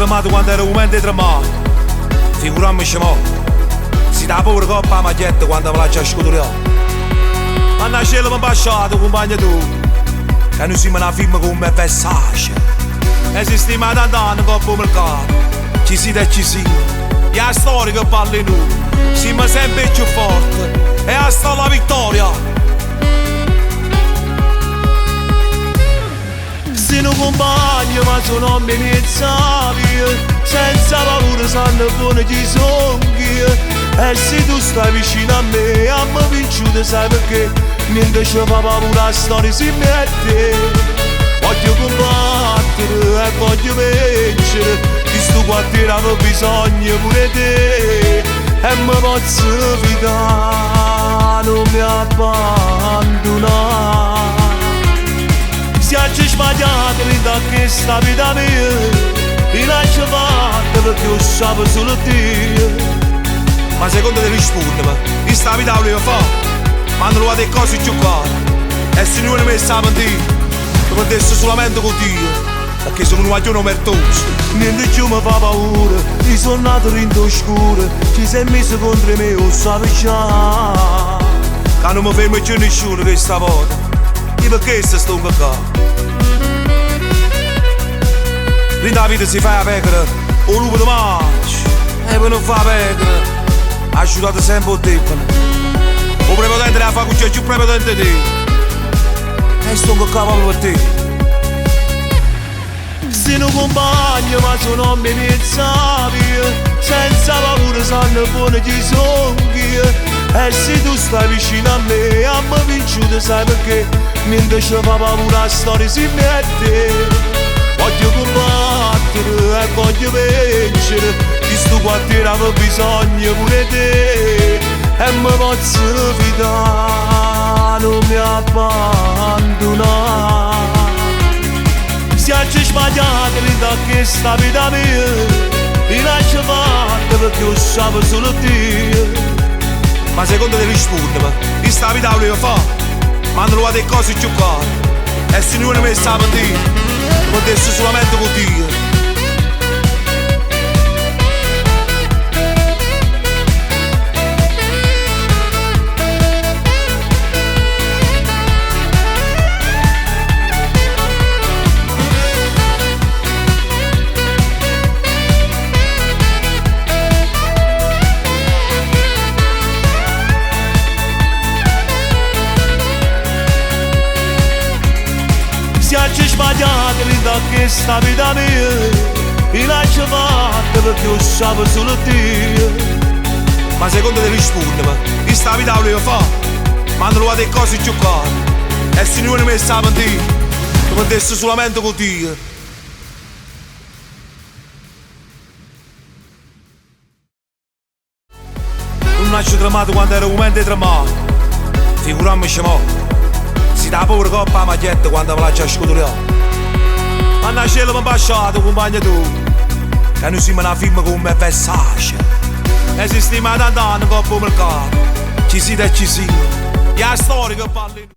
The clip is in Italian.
tremato quando ero un mente tremato. Figurammici mo. Si dà pure coppa a maglietta quando me la già scuturiamo. Ma nasceva mi pasciato, compagno tu. Che noi siamo una firma come Versace. Esistiamo da tanto coppa mercato. Ci siete e ci siamo. E la storia che parla in noi. Siamo sempre più forti. E hasta la vittoria. Sono compagno ma sono amministravi. Senza paura sanno buone chi songhi. E se tu stai vicino a me a me vinciuto sai perché. Niente ci fa paura, la storia si mette. Voglio combattere e voglio vincere. Di sto quartiere avevo bisogno pure te. E mi posso fidare, non mi abbandonare. Se ci sbagliate da questa vita mia, mi lascio fatta perché io sapevo solo te. Ma secondo te rispondimi, questa vita volevo fare, ma non lo fate cose più qua. E se non mi sta a mentire, lo potessi solamente con Dio, perché sono un guaglione mertoso. Niente più mi fa paura, io sono nato dentro scuro, ci sei messo contro me, lo sapevo già. Che non mi fermo più nessuno questa volta, io perché sto qua? Nella vita si fa la pecora, o lupo di marcia, e per non fare pecora, aiutate sempre il debole. O prepotente la fa con c'è più prepotente di te. E sto con capo per te. Sono compagno ma sono amministravi. Senza paura sanno buone chi songhi. E se tu stai vicino a me vinciuto sai perché. Niente ci fa paura, la storia si mette. Voglio combattere e voglio vincere. Di sto quartiere avevo bisogno pure te. E mi posso fidare, non mi abbandonare. Se ci sbagliate da questa vita mia, mi lascio fatta perché io sapevo solo te. Ma secondo te rispondimi, questa vita volevo fare, ma non lo fate cose più qua. E se non mi sta a mentire, lo potessi solamente con Dio. Se ci sbagliate da questa vita mia, mi lascio fatta perché io sapevo solo te. Ma secondo te rispondimi, questa vita volevo fare, ma non lo fate cose più qua. E se non mi sta a mentire, lo potessi solamente con Dio. Non nasce tremato quando ero un mente tremato. Figurammici mo. Si dà pure coppa a maglietta quando me la già scuturiamo. Ma nasceva mi pasciato, compagno tu. Che noi siamo una firma come Versace. Esistiamo da tanto coppa mercato. Ci siete e ci siamo. E la storia che parli.